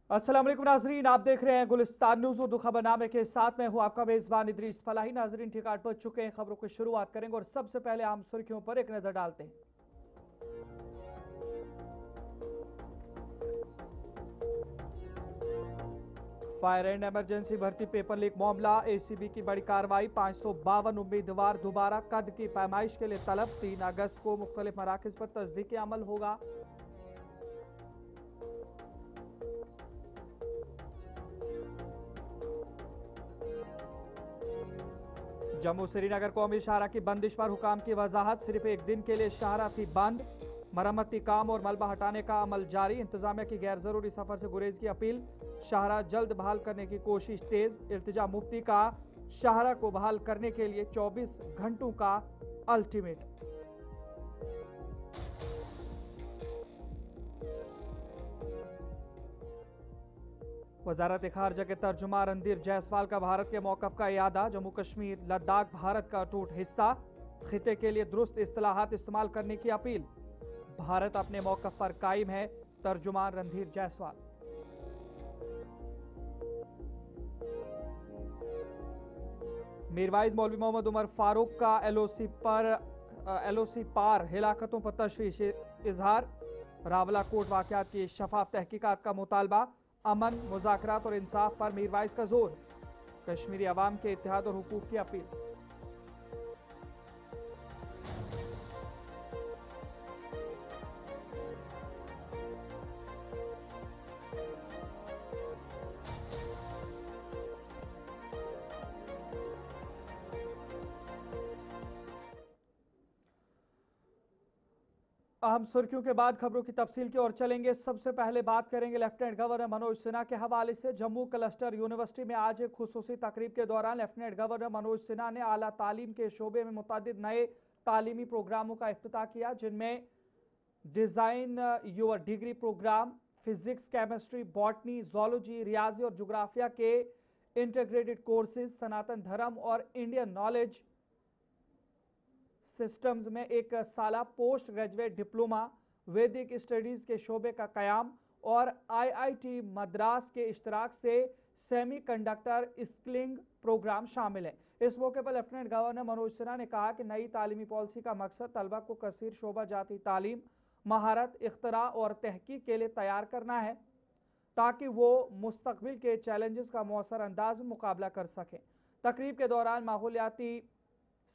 अस्सलाम वालेकुम नाजरीन, आप देख रहे हैं गुलिस्तान न्यूज उर्दू खबरनामे के साथ मैं हूं आपका मेजबान इदरीस फलाही। नाजरीन ठिकाट पहुंच चुके हैं, खबरों की शुरुआत करेंगे और सबसे पहले आम सुर्खियों पर एक नजर डालते हैं। फायर एंड इमरजेंसी भर्ती पेपर लीक मामला, एसीबी की बड़ी कार्रवाई। 552 उम्मीदवार दोबारा कद की पैमाइश के लिए तलब। 3 अगस्त को मुख्तलिफ मराकज पर तस्दीकी अमल होगा। जम्मू श्रीनगर कौमी शाहरा की बंदिश पर हुकाम की वजाहत, सिर्फ एक दिन के लिए शाहरा थी बंद। मरम्मती काम और मलबा हटाने का अमल जारी। इंतजामिया की गैर जरूरी सफर से गुरेज की अपील। शाहरा जल्द बहाल करने की कोशिश तेज। इल्तिजा मुफ्ती का शाहरा को बहाल करने के लिए 24 घंटों का अल्टीमेट। वजारत खारजा के तर्जुमा रणधीर जायसवाल का भारत के मौकफ का इयादा। जम्मू कश्मीर लद्दाख भारत का अटूट हिस्सा, खिते के लिए दुरुस्त इस्तिलाहात इस्तेमाल करने की अपील। भारत अपने मौकफ पर कायम है, तर्जुमान रणधीर जायसवाल। मीरवाइज मौलवी मोहम्मद उमर फारूक का एलओसी पार हिलाकतों पर तशवीश इजहार। रावलाकोट वाकयात की शफाफ तहकीकात का मुतालबा। अमन, मुज़ाकरात और इंसाफ पर मीरवाइज का जोर। कश्मीरी अवाम के इत्तेहाद और हुकूक की अपील। अहम सुर्खियों के बाद खबरों की तफसील की ओर चलेंगे। सबसे पहले बात करेंगे लेफ्टिनेंट गवर्नर मनोज सिन्हा के हवाले से। जम्मू क्लस्टर यूनिवर्सिटी में आज एक खुसूसी तकरीब के दौरान लेफ्टिनेंट गवर्नर मनोज सिन्हा ने आला तालीम के शोबे में मुतअद्दिद नए तालीमी प्रोग्रामों का इफ्तिताह किया, जिनमें design your degree program, physics, chemistry, botany, zoology, रियाजी और जोग्राफिया के इंटीग्रेटेड कोर्सेज, सनातन धर्म और इंडियन नॉलेज सिस्टम्स में एक साला पोस्ट ग्रेजुएट डिप्लोमा, वैदिक स्टडीज के शोबे का कयाम और आईआईटी मद्रास के इश्तराक से सेमी कंडक्टर स्किलिंग प्रोग्राम शामिल है। इस मौके पर लेफ्टिनेंट गवर्नर मनोज सिन्हा ने कहा कि नई तालीमी पॉलिसी का मकसद तलबा को कसीर शोबा जाती तालीम, महारत, इख्तरा और तहकीक के लिए तैयार करना है, ताकि वो मुस्तकबिल के चैलेंजेस का मौसर अंदाज में मुकाबला कर सकें। तकरीब के दौरान माहौलियाती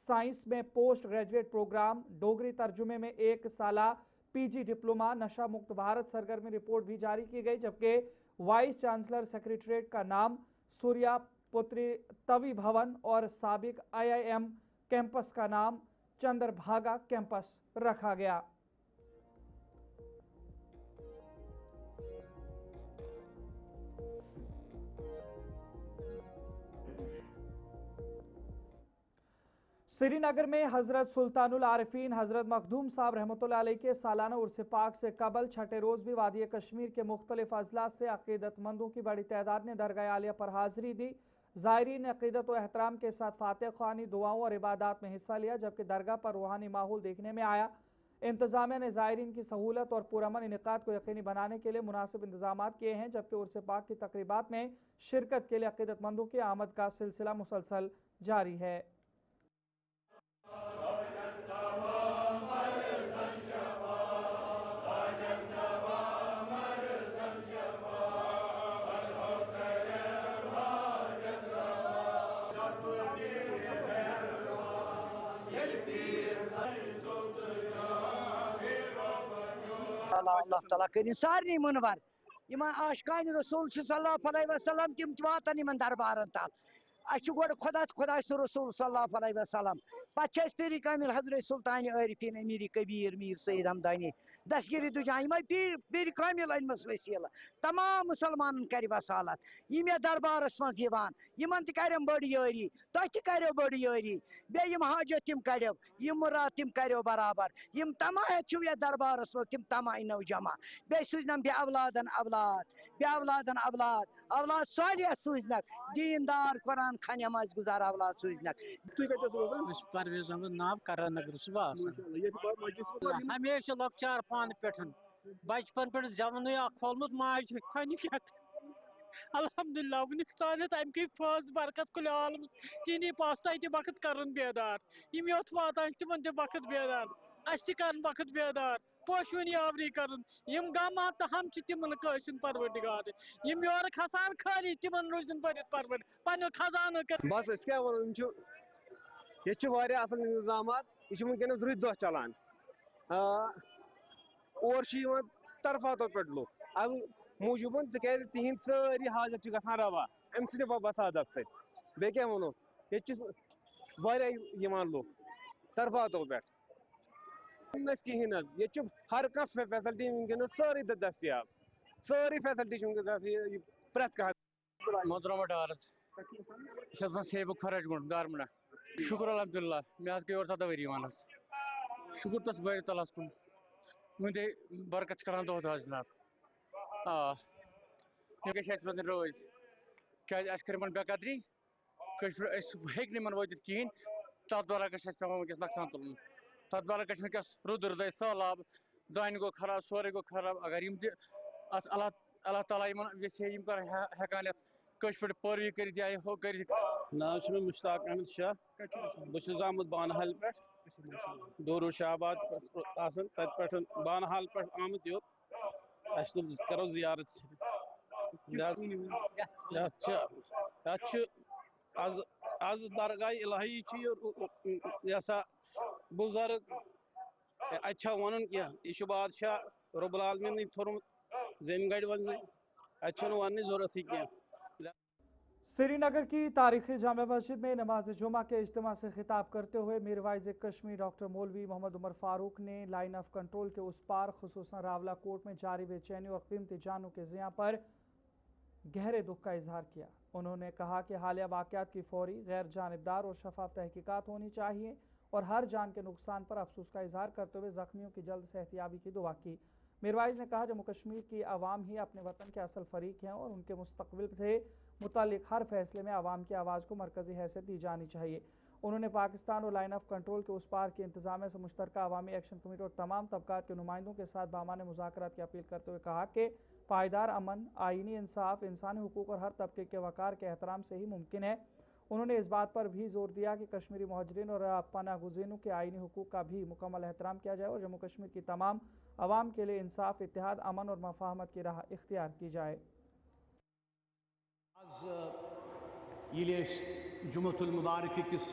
साइंस में पोस्ट ग्रेजुएट प्रोग्राम, डोगरी तर्जुमे में एक साला पीजी डिप्लोमा, नशा मुक्त भारत सरगर्मी रिपोर्ट भी जारी की गई, जबकि वाइस चांसलर सेक्रेटरीट का नाम सूर्या पुत्री तवी भवन और साबिक आईआईएम कैंपस का नाम चंद्रभागा कैंपस रखा गया। श्रीनगर में हजरत सुल्तानुल आरिफीन हजरत मखदूम साहब रहमतुल्लाह अलैह के सालाना उर्स पाक से कबल छठे रोज भी वादी कश्मीर के मुख्तलिफ अजला से अकीदतमंदों की बड़ी तादाद ने दरगाह आलिया पर हाजिरी दी। ज़ायरीन ने अकीदत व एहतराम के साथ फातह ख्वानी, दुआओं और इबादत में हिस्सा लिया, जबकि दरगाह पर रूहानी माहौल देखने में आया। इंतजामिया ने ज़ायरीन की सहूलत और पुरअमन इनेकाद को यकीनी बनाने के लिए मुनासिब इंतजाम किए हैं, जबकि उर्स पाक की तकरीबात में शिरकत के लिए अकीदतमंदों की आमद का सिलसिला मुसलसल जारी है। अल्लाह ताला करिन सारे मुनवर यम आशकान रसूल सल्लल्लाहु अलैहि वसल्लम तिम वातन यमन दरबारन तल अस गोड खुदा खुदा रसूल सल्लल्लाहु अलैहि वसल्लम पे पीर कामिल हजरत सुल्तान आरिफीन अमीर कबीर मीर सईद हमदानी दस्तगिरी दुजान यम पीर कामिल अनमस वसीला तमाम मुसलमान कर वसालत यम दरबारस मज यमन तम बड़ यारी तुह तरो बड़ यारी बे हाजत तम करो यम मुराद तम करो बराबर यम तमाह ये दरबारस मज तम तमाह नो जमा बे सूजन बे अवलादन अवलाद बे अवलादन अवलाद अवलाद सालिह सूजन दीनदार कुरान नमाज गुजार अवलाद सूजनक परवेज अहमद नाम करा नगर हमेशा लकचार पान पे बचपन पे जवन खोलमुत माज खन अल्हम्दुलिल्लाह वुनिक तान अमिक फज बरकत कुल आलम चीनी पास्ता वक्त कर बेदार यम योत वातान तिमन वक्त बेदार अस वक्त बेदार पोशवनी आवरी कर गम तो हम तिमन कसन परवरदिगार यम योर खसान खाली तिमन रोजन भरित परवर पन खजान कर बस क्या वो ये असल इंतजाम यह वनकस रुत दह चलान और तरफा तो पे लुक अम मूजूब तिहद सारी हाजत ग रवा अम बसादत से क्या वो ये लुक तरफा तो पे कहें ये हर कह फैसिलिटी वनकस सारी दस्तियाब सारी फैसिलिटी प्रेत कह मोहतरमा डार्स सेब खरज गुंड दारमुना शुक्र अलहमदुल्ला मे गई और 17 वरी वानस शुक्र तस बारी तलास कुन मुझे बरकत कर दह दह जनाब यह रोजन रोज क्या कर बेकदरी हेक वत कहें तथ बरकस पे वनकस नुकसान तुलन तथ बरकस वनकस रुद रुद सैलाब दान गो खराब सोरे गो खराब अगर अल्लाह ताला ये कर हेकान पे पैरवी कर या हो कर नाव मे मुश्ताक अहमद शाह बहुत आमुत बानहाल पे दूर शाहबाद पे बानहाल पे आमुत योत करो जियारत आज दरगाह इलाही यह सा बुजुर्ग अच्छा वन कह बादशाह रब्बुल आलमीन थोरमुत जम गड़ वन वन जरूरत कह श्रीनगर की तारीखी जामा मस्जिद में नमाज जुमा के इज्तिमा से खिताब करते हुए मीर वाइज कश्मीर डॉक्टर मौलवी मोहम्मद उमर फारूक ने लाइन ऑफ कंट्रोल के उस पार खुसूसन रावला कोट में जारी बेचैनी और कीमती जानों के ज़िया पर गहरे दुख का इजहार किया। उन्होंने कहा कि हालिया वाक़यात की फौरी गैर जानिबदार और शफाफ तहकीकात होनी चाहिए और हर जान के नुकसान पर अफसोस का इजहार करते हुए जख्मियों की जल्द सेहतियाबी की दुआ की। मीर वाइज ने कहा जम्मू कश्मीर की आवाम ही अपने वतन के असल फरीक हैं और उनके मुस्तकबिल से मुतालिक हर फैसले में आवाम की आवाज़ को मरकजी हैसियत दी जानी चाहिए। उन्होंने पाकिस्तान और लाइन ऑफ कंट्रोल के उस पार की इंतजामिया से मुश्तरका अवामी एक्शन कमेटी और तमाम तबकात के नुमाइंदों के साथ बामाने मुज़ाकरात की अपील करते हुए कहा कि पायदार अमन, आईनी इंसाफ, इंसानी हुकूक और हर तबके के वकार के एहतराम से ही मुमकिन है। उन्होंने इस बात पर भी जोर दिया कि कश्मीरी मुहाजिरीन और पनाह गुज़ीनों के आईनी हुकूक का भी मुकम्मल एहतराम किया जाए और जम्मू कश्मीर की तमाम अवाम के लिए इंसाफ, इत्तेहाद, अमन और मफाहमत की राह इख्तियार की जाए। जुमतुल मुबारक किस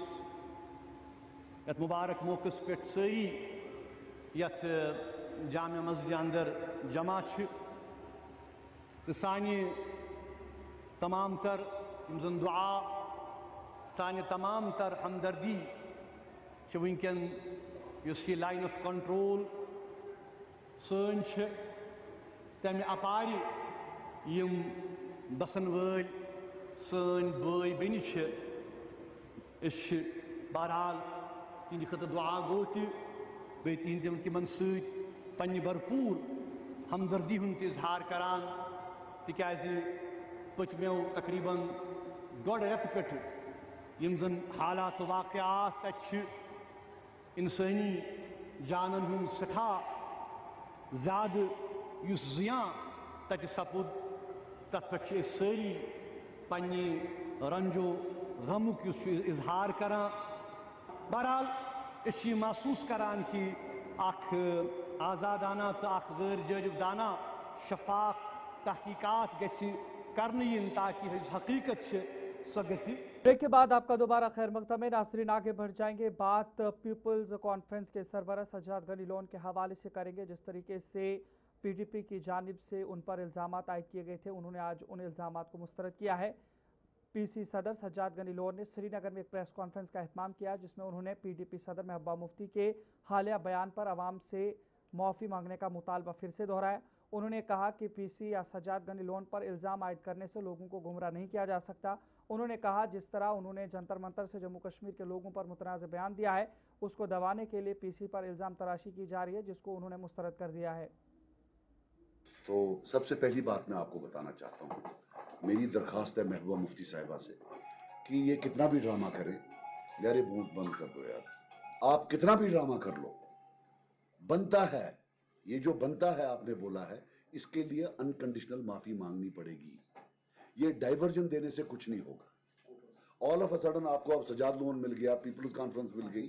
यत मुबारक मौकस पे सारी यत जामिया मस्जिद अंदर जमा तो सानि तमाम तर जन दुआ सानि तमाम तर हमदर्दी वनकन यह लाइन ऑफ कंट्रोल सन तमें अपारि यम बसन वल सन बई बन बहरहाल तिंद खत दुआ गो ती तिमन सन्न भरपूर हमदर्दी हुंद इजहार करान तिकाज पचमो तकरीबन 1.5 रेत पे यम जन हालात वाक़यात तत इंसानी जानन हुंद सठा ज़्यादा युस ज़िया तत सपुद तथ पे सारी पन्नी रंजो गमुक इजहार करान। बहरहाल ये महसूस करान कि आज़ादाना तो गैर जानिबदाना शफाफ तहकीकात करनी ताकि हकीकत सो गई। ब्रेक के बाद आपका दोबारा खैर मकदम। नाज़रीन आगे बढ़ जाएंगे, बात पीपल्स कॉन्फ्रेंस के सरबराह सज्जाद गनी लोन के हवाले से करेंगे। जिस तरीके से PDP की जानिब से उन पर इल्ज़ामात आयद किए गए थे, उन्होंने आज उन इल्ज़ामात को मुस्तरद किया है। PC सदर सज्जाद गनी लोन ने श्रीनगर में एक प्रेस कॉन्फ्रेंस का एहतमाम किया जिसमें उन्होंने PDP सदर महबूबा मुफ्ती के हालिया बयान पर आवाम से मुआफ़ी मांगने का मुतालबा फिर से दोहराया। उन्होंने कहा कि PC या सज्जाद गनी लोन पर इल्ज़ाम आयद करने से लोगों को गुमराह नहीं किया जा सकता। उन्होंने कहा जिस तरह उन्होंने जंतर मंतर से जम्मू कश्मीर के लोगों पर मुतनाज़ बयान दिया है, उसको दबाने के लिए PC पर इल्ज़ाम तराशी की जा रही है, जिसको उन्होंने मुस्तरद कर दिया है। तो सबसे पहली बात मैं आपको बताना चाहता हूँ, मेरी दरख्वास्त है महबूबा मुफ्ती साहिबा से कि ये कितना भी ड्रामा करें, यार ये बंद कर दो यार, आप कितना भी ड्रामा कर लो, बनता है ये जो बनता है आपने बोला है, इसके लिए अनकंडीशनल माफ़ी मांगनी पड़ेगी। ये डाइवर्जन देने से कुछ नहीं होगा। ऑल ऑफ अ सडन आपको अब सजाद लोन मिल गया, पीपल्स कॉन्फ्रेंस मिल गई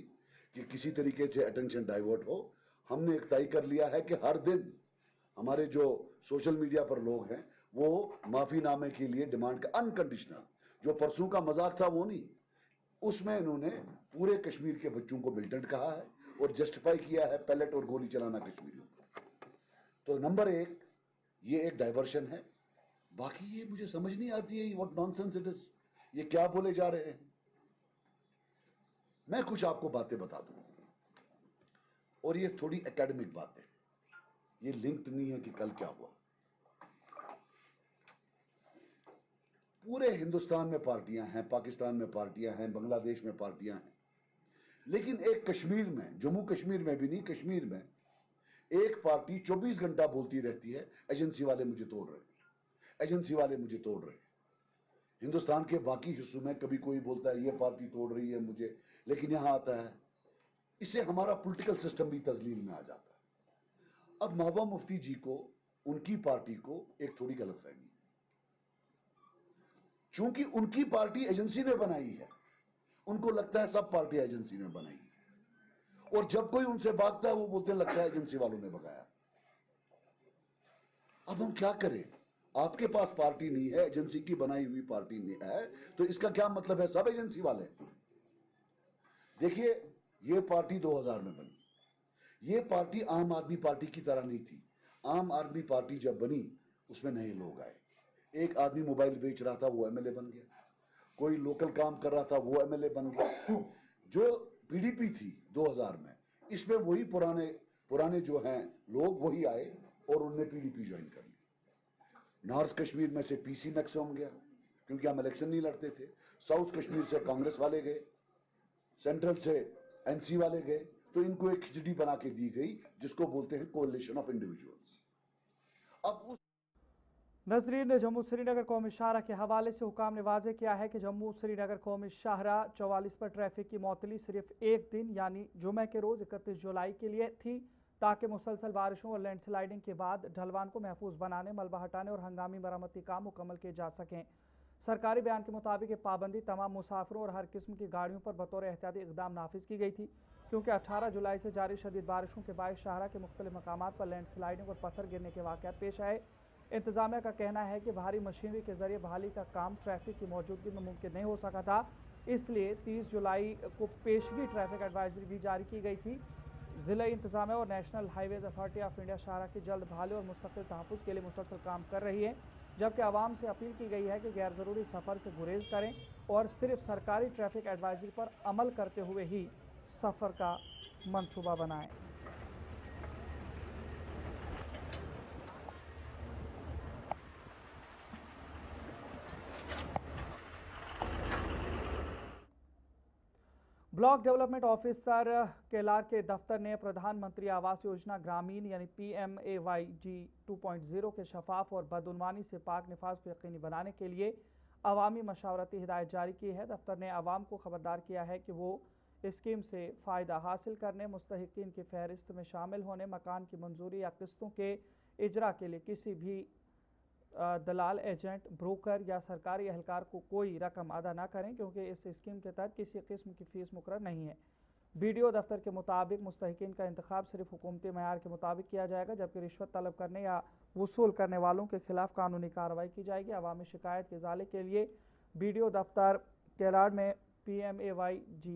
कि किसी तरीके से अटेंशन डाइवर्ट हो। हमने एक तय कर लिया है कि हर दिन हमारे जो सोशल मीडिया पर लोग हैं वो माफीनामे के लिए डिमांड का अनकंडीशनल, जो परसों का मजाक था वो नहीं, उसमें इन्होंने पूरे कश्मीर के बच्चों को मिलिटेंट कहा है और जस्टिफाई किया है पैलेट और गोली चलाना कश्मीरियों को। तो नंबर एक, ये एक डाइवर्शन है। बाकी ये मुझे समझ नहीं आती है व्हाट नॉनसेंस इट इज, ये क्या बोले जा रहे हैं। मैं कुछ आपको बातें बता दूं और ये थोड़ी एकेडमिक बातें, ये लिंक्ड नहीं है कि कल क्या हुआ। पूरे हिंदुस्तान में पार्टियां हैं, पाकिस्तान में पार्टियां हैं, बांग्लादेश में पार्टियां हैं, लेकिन एक कश्मीर में, जम्मू कश्मीर में भी नहीं, कश्मीर में एक पार्टी 24 घंटा बोलती रहती है एजेंसी वाले मुझे तोड़ रहे, एजेंसी वाले मुझे तोड़ रहे। हिंदुस्तान के बाकी हिस्सों में कभी कोई बोलता है ये पार्टी तोड़ रही है मुझे, लेकिन यहां आता है, इससे हमारा पॉलिटिकल सिस्टम भी तजलील में आ जाता है। अब महबूबा मुफ्ती जी को, उनकी पार्टी को एक थोड़ी गलतफहमी, चूंकि उनकी पार्टी एजेंसी ने बनाई है, उनको लगता है सब पार्टी एजेंसी ने बनाई है, और जब कोई उनसे भागता है वो बोलते हैं लगता है एजेंसी वालों ने भगाया। अब हम क्या करें, आपके पास पार्टी नहीं है, एजेंसी की बनाई हुई पार्टी नहीं है, तो इसका क्या मतलब है सब एजेंसी वाले। देखिए, ये पार्टी 2000 में बनी, ये पार्टी आम आदमी पार्टी की तरह नहीं थी। आम आदमी पार्टी जब बनी उसमें नए लोग आए, एक आदमी मोबाइल बेच रहा था वो एमएलए बन गया, कोई लोकल काम कर रहा था वो एमएलए बन गया। जो पीडीपी थी 2000 में, इसमें वही पुराने जो हैं लोग वही आए और उनने पीडीपी ज्वाइन कर ली। नॉर्थ कश्मीर में से पीसी मैक्सिमम गया क्योंकि हम इलेक्शन नहीं लड़ते थे, साउथ कश्मीर से कांग्रेस वाले गए, सेंट्रल से एनसी वाले गए, तो इनको एक खिचड़ी बना के दी गई जिसको बोलते हैं कोalition ऑफ इंडिविजुअल्स। अब उस नजरीन, जम्मू श्रीनगर कौमी शाहरा के हवाले से हुकाम ने वाजे किया है कि जम्मू श्रीनगर कौमी शाहरा 44 पर ट्रैफिक की मअतली सिर्फ एक दिन यानी जुमे के रोज 31 जुलाई के लिए थी, ताकि मुसलसल बारिशों और लैंडस्लाइडिंग के बाद ढलवान को महफूज बनाने, मलबा हटाने और हंगामी मरम्मती काम मुकम्मल किए जा सकें। सरकारी बयान के मुताबिक ये पाबंदी तमाम मुसाफिरों और हर किस्म की गाड़ियों पर बतौर एहतियाती इकदाम नाफिज की गई थी, क्योंकि 18 जुलाई से जारी शदीद बारिशों के बायस शाहरा के मुख्तलिफ मकामात पर लैंडस्लाइडिंग और पत्थर गिरने के वाक़यात पेश आए। इंतजामिया का कहना है कि भारी मशीनरी के जरिए बहाली का काम ट्रैफिक की मौजूदगी में मुमकिन नहीं हो सका था, इसलिए 30 जुलाई को पेशगी ट्रैफिक एडवाइजरी भी जारी की गई थी। ज़िला इंतजामिया और National Highways Authority of India शाहरा की जल्द बहाली और मुस्तकिल तहफ़्फ़ुज़ के लिए मुसलसल काम कर रही है, जबकि आवाम से अपील की गई है कि गैर ज़रूरी सफ़र से गुरेज करें और सिर्फ सरकारी ट्रैफिक एडवाइजरी पर अमल करते हुए ही सफ़र का मंसूबा बनाएं। ब्लॉक डेवलपमेंट ऑफिसर केलार के दफ्तर ने प्रधानमंत्री आवास योजना ग्रामीण यानी PMAYG 2.0 के शफाफ और बदउनवानी से पाक निफाज को यकीनी बनाने के लिए अवामी मशावरती हिदायत जारी की है। दफ्तर ने आवाम को खबरदार किया है कि वो स्कीम से फ़ायदा हासिल करने, मुस्तहिकीन की फहरिस्त में शामिल होने, मकान की मंजूरी या किस्तों के इजरा के लिए किसी भी दलाल, एजेंट, ब्रोकर या सरकारी एहलकार को कोई रकम अदा न करें, क्योंकि इस स्कीम के तहत किसी किस्म की फ़ीस मुकर्रर नहीं है। BDO दफ्तर के मुताबिक मुस्तहिकीन का इंतखाब सिर्फ हुकूमती मयार के मुताबिक किया जाएगा, जबकि रिश्वत तलब करने या वसूल करने वालों के खिलाफ कानूनी कार्रवाई की जाएगी। अवामी शिकायत के इजाले के लिए BDO दफ्तर केलार में PMAYG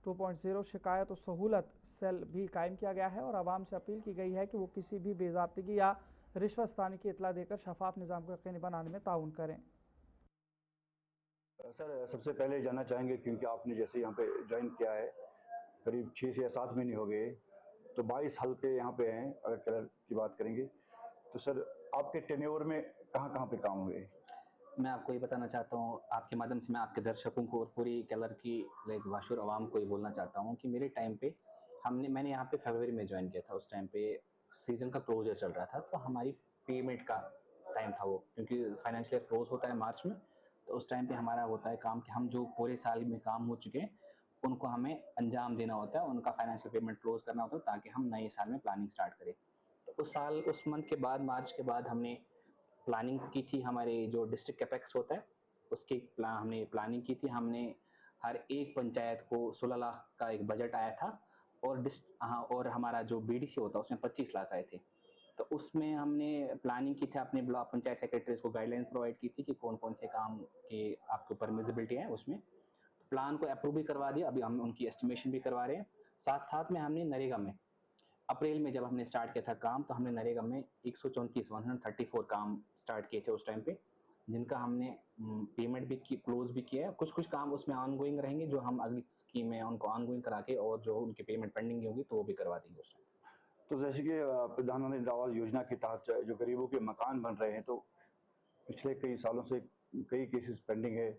2.0 शिकायत और सहूलत सेल भी कायम किया गया है और आवाम से अपील की गई है कि वो किसी भी बेज़ाब्तगी या रिश्वतस्तानी की इतला देकर शफाफ निज़ाम को यकीनी बनाने में ताउन करें। सर, सबसे पहले जानना चाहेंगे क्योंकि आपने जैसे यहाँ पे ज्वाइन किया है करीब 6 से 7 महीने हो गए, तो 22 साल पे यहाँ पे हैं। अगर कलर की बात करेंगे तो सर आपके टेन्योर में कहाँ पे काम हुए? मैं आपको ये बताना चाहता हूँ, आपके माध्यम से मैं आपके दर्शकों को और पूरी कलर की लाइक वाशुर आवाम को ये बोलना चाहता हूँ कि मेरे टाइम पे मैंने यहाँ पे फरवरी में ज्वाइन किया था। उस टाइम पे सीज़न का क्लोजर चल रहा था, तो हमारी पेमेंट का टाइम था वो, क्योंकि फाइनेंशियल क्लोज होता है मार्च में, तो उस टाइम पे हमारा होता है काम कि हम जो पूरे साल में काम हो चुके हैं उनको हमें अंजाम देना होता है, उनका फाइनेंशियल पेमेंट क्लोज करना होता है, ताकि हम नए साल में प्लानिंग स्टार्ट करें। तो उस मंथ के बाद, मार्च के बाद हमने प्लानिंग की थी, हमारे जो डिस्ट्रिक्ट कैपेक्स होता है उसकी हमने प्लानिंग की थी। हमने हर एक पंचायत को 16 लाख का एक बजट आया था और हाँ, और हमारा जो बीडीसी होता है उसमें 25 लाख आए थे। तो उसमें हमने प्लानिंग की थी, अपने ब्लॉक पंचायत सेक्रेटरीज को गाइडलाइंस प्रोवाइड की थी कि कौन कौन से काम की आपके परमिजिबिलिटी है। उसमें प्लान को अप्रूव भी करवा दिया, अभी हम उनकी एस्टिमेशन भी करवा रहे हैं। साथ साथ में हमने नरेगा में अप्रैल में जब हमने स्टार्ट किया था काम, तो हमने नरेगा में 134 काम स्टार्ट किए थे उस टाइम पे, जिनका हमने पेमेंट भी क्लोज भी किया है। कुछ कुछ काम उसमें ऑनगोइंग रहेंगे, जो हम अगली स्कीम में उनको ऑनगोइंग करा के, और जो उनकी पेमेंट पेंडिंग होगी तो वो भी करवा देंगे उस टाइम। तो जैसे कि प्रधानमंत्री आवास योजना के तहत जो गरीबों के मकान बन रहे हैं, तो पिछले कई सालों से कई केसेस पेंडिंग है,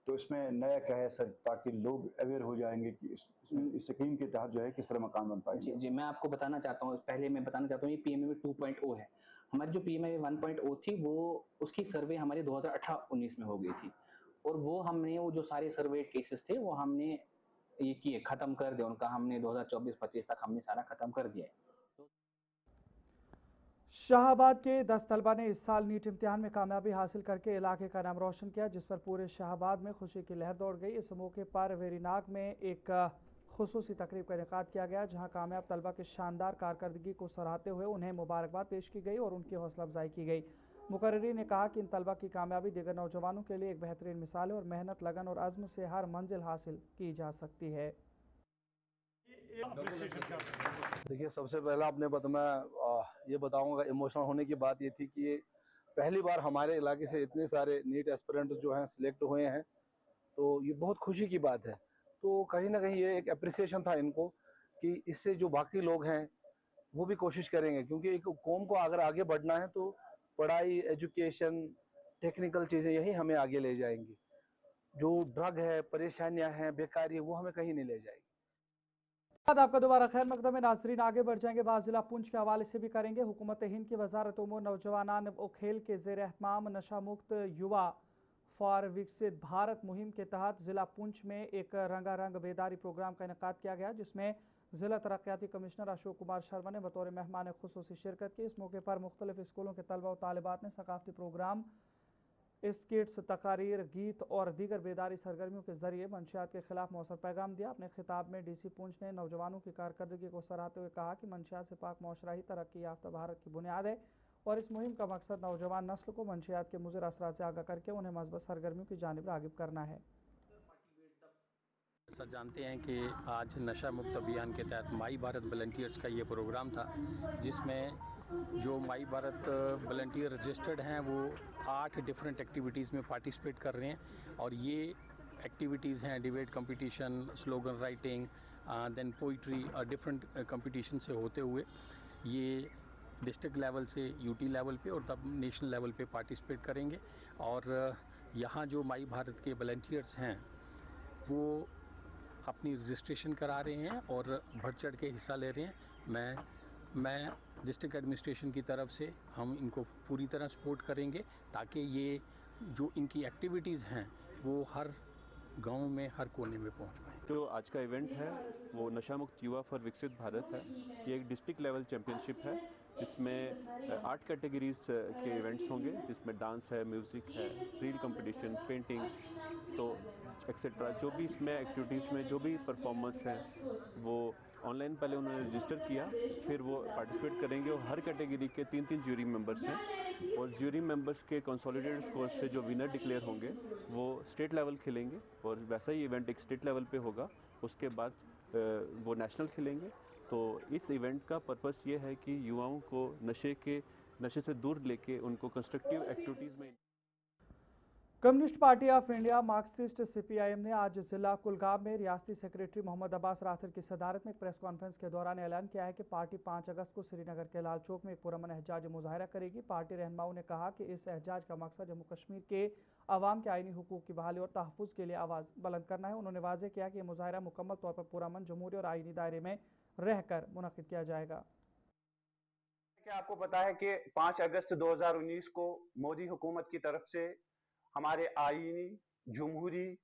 तो इसमें नया क्या है सर, ताकि लोग अवेयर हो जाएंगे कि इस स्कीम के तहत जो है किस तरह मकान बन पाएंगे? जी जी, मैं आपको बताना चाहता हूँ, पहले मैं बताना चाहता हूँ, ये पीएमए 2.0 है। हमारी जो पीएमए 1.0 थी, वो उसकी सर्वे हमारी 2018-19 में हो गई थी, और वो हमने वो जो सारे सर्वे केसेस थे वो हमने ये किए, खत्म कर दिया उनका, हमने 2024-25 तक हमने सारा खत्म कर दिया है। शाहाबाद के 10 तलबा ने इस साल नीट इम्तिहान में कामयाबी हासिल करके इलाके का नाम रोशन किया, जिस पर पूरे शाहाबाद में खुशी की लहर दौड़ गई। इस मौके पर वेरीनाग में एक खुसूसी तकरीब का इनेकाद किया गया, जहां कामयाब तलबा की शानदार कारकर्दगी को सराहते हुए उन्हें मुबारकबाद पेश की गई और उनकी हौसला अफजाई की गई। मुकर्रिरीन ने कहा कि इन तलबा की कामयाबी दीगर नौजवानों के लिए एक बेहतरीन मिसाल है और मेहनत, लगन और अज़्म से हर मंजिल हासिल की जा सकती है। देखिए, सबसे पहला अपने मैं ये बताऊंगा, इमोशनल होने की बात ये थी कि ये पहली बार हमारे इलाके से इतने सारे नीट एस्पिरेंट्स जो हैं सिलेक्ट हुए हैं, तो ये बहुत खुशी की बात है। तो कहीं ना कहीं ये एक अप्रिसिएशन था इनको कि इससे जो बाकी लोग हैं वो भी कोशिश करेंगे, क्योंकि एक कौम को अगर आगे बढ़ना है तो पढ़ाई, एजुकेशन, टेक्निकल चीज़ें यही हमें आगे ले जाएंगी। जो ड्रग है, परेशानियां हैं, बेकारी है, वो हमें कहीं नहीं ले जाएगी। आपका दोबारा खैर मकदम है नाजरीन। आगे बढ़ जाएंगे, बात जिला पुंछ के हवाले से भी करेंगे। हुकूमत हिंद की वजारत उमूर नौजवान व खेल के जेर एहतमाम नशा मुक्त युवा फॉर विकसित भारत मुहिम के तहत जिला पुंछ में एक रंगारंग बेदारी प्रोग्राम का इनेकाद किया गया, जिसमें जिला तरक्याती कमिश्नर अशोक कुमार शर्मा ने बतौर मेहमान खुसूसी शिरकत की। इस मौके पर मुख्तलिफ स्कूलों के तलबा व तालिबात ने सकाफती प्रोग्राम, स्किट्स, तकारीर, गीत और दीगर बेदारी सरगर्मियों के जरिए मंशियात के खिलाफ मौसर पैगाम दिया। अपने खिताब में डीसी पुंछ ने नौजवानों की कारकर्दगी को सराहते हुए कहा कि मंशियात से पाक मौशरा ही तरक्की याफ्ता भारत की बुनियाद है और इस मुहिम का मकसद नौजवान नस्ल को मंशियात के मुज़िर असरात से आगाह करके उन्हें मज़बूत सरगर्मियों की जानिब रागिब करना है। सब जानते हैं कि आज नशा मुक्त अभियान के तहत माई भारत वॉलंटियर्स का ये प्रोग्राम था, जिसमें जो माई भारत वॉलंटियर रजिस्टर्ड हैं वो 8 डिफरेंट एक्टिविटीज़ में पार्टिसिपेट कर रहे हैं। और ये एक्टिविटीज़ हैं debate competition, slogan writing, then poetry, different competition से होते हुए ये डिस्ट्रिक्ट लेवल से यूटी लेवल पे और तब नेशनल लेवल पे पार्टिसिपेट करेंगे। और यहाँ जो माई भारत के वॉलंटियर्स हैं वो अपनी रजिस्ट्रेशन करा रहे हैं और बढ़ चढ़ के हिस्सा ले रहे हैं। मैं डिस्ट्रिक्ट एडमिनिस्ट्रेशन की तरफ से हम इनको पूरी तरह सपोर्ट करेंगे, ताकि ये जो इनकी एक्टिविटीज़ हैं वो हर गांव में, हर कोने में पहुंच पाएँ। जो आज का इवेंट है वो नशा मुक्त युवा फॉर विकसित भारत है। ये एक डिस्ट्रिक्ट लेवल चैम्पियनशिप है, जिसमें 8 कैटेगरीज के इवेंट्स होंगे, जिसमें डांस है, म्यूज़िक है, रील कंपटीशन, पेंटिंग, तो एक्सेट्रा जो भी इसमें एक्टिविटीज़ में जो भी परफॉर्मेंस हैं वो ऑनलाइन पहले उन्होंने रजिस्टर किया, फिर वो पार्टिसिपेट करेंगे। और हर कैटेगरी के 3-3 ज्यूरी मेंबर्स हैं और ज्यूरी मेंबर्स के कंसोलिडेटेड स्कोर से जो विनर डिक्लेयर होंगे वो स्टेट लेवल खेलेंगे। और वैसा ही इवेंट एक स्टेट लेवल पे होगा, उसके बाद वो नेशनल खेलेंगे। तो इस इवेंट का पर्पस ये है कि युवाओं को नशे से दूर लेके उनको कंस्ट्रक्टिव एक्टिविटीज़ में। Communist party of India Marxist CPIM ने आज जिला कुलगाम में रियासती सेक्रेटरी मोहम्मद अब्बास राथिर की सदारत में एक प्रेस कॉन्फ्रेंस के दौरान ऐलान किया है कि पार्टी 5 अगस्त को श्रीनगर के लाल चौक में एक पुरअमन एहजाज मुजाहरा करेगी। पार्टी रहनुमाओं ने कहा कि इस एहजाज का मकसद जम्मू कश्मीर के अवाम के आईनी हुकूक की बहाली और तहफ़्फ़ुज़ के लिए आवाज़ बुलंद करना है। उन्होंने वाज़ेह किया कि यह मुजाहरा मुकम्मल तौर पर पुरअमन, जमहूरी और आईनी दायरे में रहकर मुनक़िद किया जाएगा। क्या आपको पता है कि 5 अगस्त 2019 को मोदी हुकूमत की तरफ से हमारे आईनी, जमहूरी,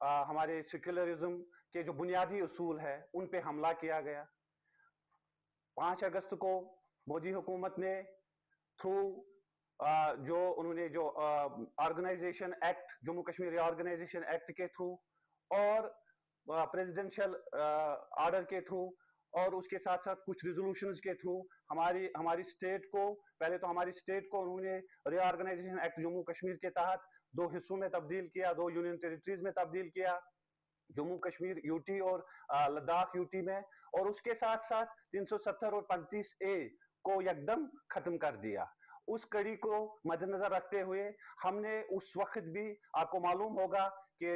हमारे सेक्युलरिज्म के जो बुनियादी उसूल है उन पे हमला किया गया। 5 अगस्त को मोदी हुकूमत ने थ्रू जो उन्होंने जो organisation act, Jammu Kashmir reorganisation act के थ्रू और प्रेसिडेंशियल ऑर्डर के थ्रू और उसके साथ साथ कुछ रिजोल्यूशंस के थ्रू हमारी स्टेट को, पहले तो हमारी स्टेट को उन्होंने रीऑर्गेनाइजेशन एक्ट जम्मू कश्मीर के तहत 2 हिस्सों में तब्दील किया, 2 यूनियन टेरिटरीज में तब्दील किया, जम्मू कश्मीर यूटी और लद्दाख यूटी में, और उसके साथ साथ 370 और 35A को एकदम खत्म कर दिया। उस कड़ी को मद्देनजर रखते हुए हमने उस वक्त भी, आपको मालूम होगा कि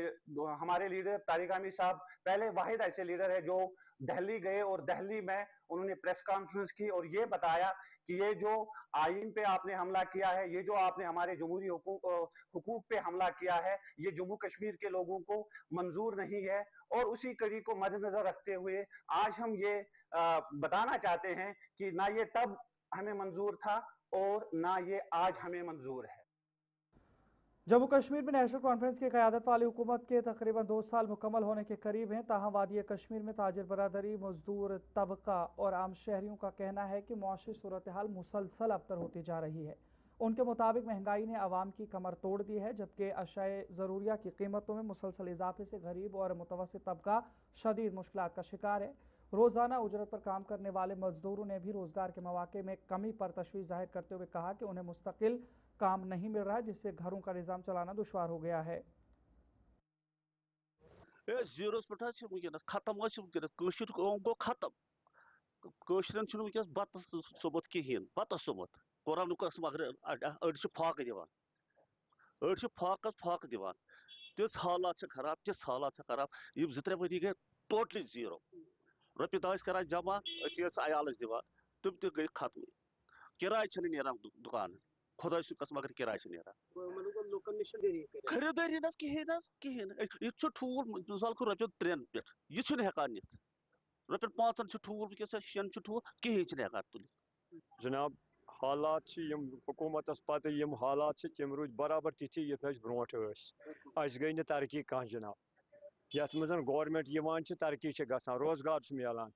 हमारे लीडर तारिक आमिर साहब पहले वाहिद ऐसे लीडर है जो दिल्ली गए और दिल्ली में उन्होंने प्रेस कॉन्फ्रेंस की और ये बताया कि ये जो आईन पे आपने हमला किया है, ये जो आपने हमारे जमहूरी हुकूक पे हमला किया है, ये जम्मू कश्मीर के लोगों को मंजूर नहीं है। और उसी कड़ी को मद्देनजर रखते हुए आज हम ये बताना चाहते हैं कि ना ये तब हमें मंजूर था और ना ये आज हमें मंजूर है। जम्मू कश्मीर में नेशनल कॉन्फ्रेंस की क़यादत वाली हुकूमत के तकरीबन 2 साल मुकम्मल होने के करीब हैं। ताहम वादी कश्मीर में ताजिर बरादरी, मजदूर तबका और आम शहरियों का कहना है कि मुआशी सूरत हाल मुसलसल अबतर होती जा रही है। उनके मुताबिक महंगाई ने आवाम की कमर तोड़ दी है, जबकि अशाए ज़रूरिया की कीमतों में मुसलसल इजाफे से गरीब और मुतवस्सित तबका शदीद मुश्किलात का शिकार है। रोज़ाना उजरत पर काम करने वाले मजदूरों ने भी रोज़गार के मौके में कमी पर तशवीश जाहिर करते हुए कहा कि उन्हें मुस्तकिल काम नहीं मिल रहा, जिससे घरों का निज़ाम चलाना दुश्वार हो गया है। जीरोस पे खत्म गो खत्म वस बत सोबत कहें बत सोबत कुरान अगर अड़ फाक दिवान अड़ फाक दिवान तिस हालात खराब, तिस हालात खराब, 2-3 वरी गए टोटली जीरो। रुपये दह कर जमा अति अयालस दिवान तुम तो गई खत्म। किराय नीरान दुकान, खुदा कसम अगर किराय खरीदारी कहें ठूल मिसाल को रुपये 3 पे यह हेकान नित, रुपये 5 ठूल वस 6 ठूल कहें हेकान तुल। जनाब हालात हुकूमत पत हालात तम रूद बराबर तिथि ये ब्रोट गई न तरक्की कह जनाब। यथ मज गवर्नमेंट तरक्की गसान, रोजगार मिलान,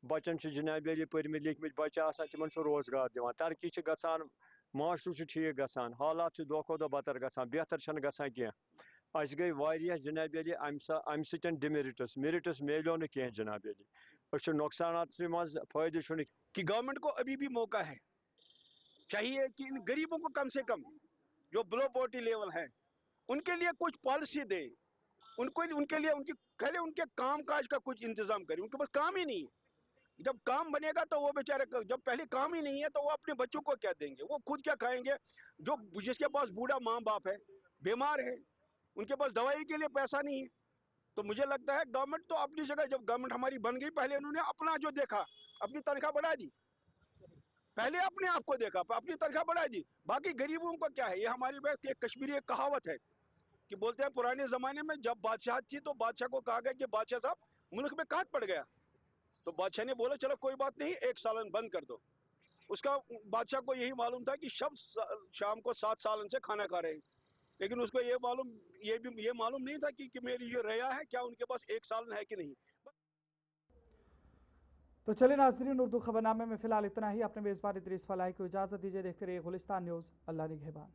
बचन जनाब पर्मित लिखमित बच्चे तिमन रोजगार दिवान, तरक्की गसान, माशरू ठीक गसान, हालात दो खो दो बतर गसान, बेहतर गसान कह। गई वारिया जनाब अम डिमेरिटस मेरिटस मिलो न कह जनाब। नुकसान मज फायदे कि गवर्नमेंट को अभी भी मौका है, चाहिए कि इन गरीबों को कम से कम जो बिलो पॉवर्टी लेवल है उनके लिए कुछ पॉलिसी दे, उनके लिए उनके काम काज का कुछ इंतजाम करे। उनके पास काम ही नहीं है। जब काम बनेगा तो वो बेचारे, जब पहले काम ही नहीं है तो वो अपने बच्चों को क्या देंगे, वो खुद क्या खाएंगे। जो जिसके पास बूढ़ा माँ बाप है, बीमार है, उनके पास दवाई के लिए पैसा नहीं है। तो मुझे लगता है गवर्नमेंट तो अपनी जगह, जब गवर्नमेंट हमारी बन गई, पहले उन्होंने अपना जो देखा, अपनी तनख्वाह बढ़ा दी, पहले अपने आप को देखा, अपनी तनख्वाह बढ़ा दी, बाकी गरीबों को क्या है। ये हमारी बात एक कश्मीरी एक कहावत है कि बोलते हैं पुराने जमाने में जब बादशाह थी तो बादशाह को कहा गया कि बादशाह साहब मुल्क में काट पड़ गया, तो बादशाह ने बोला चलो कोई बात नहीं, 1 सालन बंद कर दो। उसका बादशाह को यही मालूम था कि सब शाम को 7 सालन से खाना खा रहे हैं, लेकिन उसको ये मालूम नहीं था कि मेरी ये रया है क्या, उनके पास 1 सालन है कि नहीं। तो चलिए नाज़रीन, उर्दू खबरनामे में फिलहाल इतना ही। अपने मेज़बान इदरीस फलाही को इजाज़त दीजिए। देखते रहिए गुलिस्तान न्यूज़। अल्लाह निगहबान।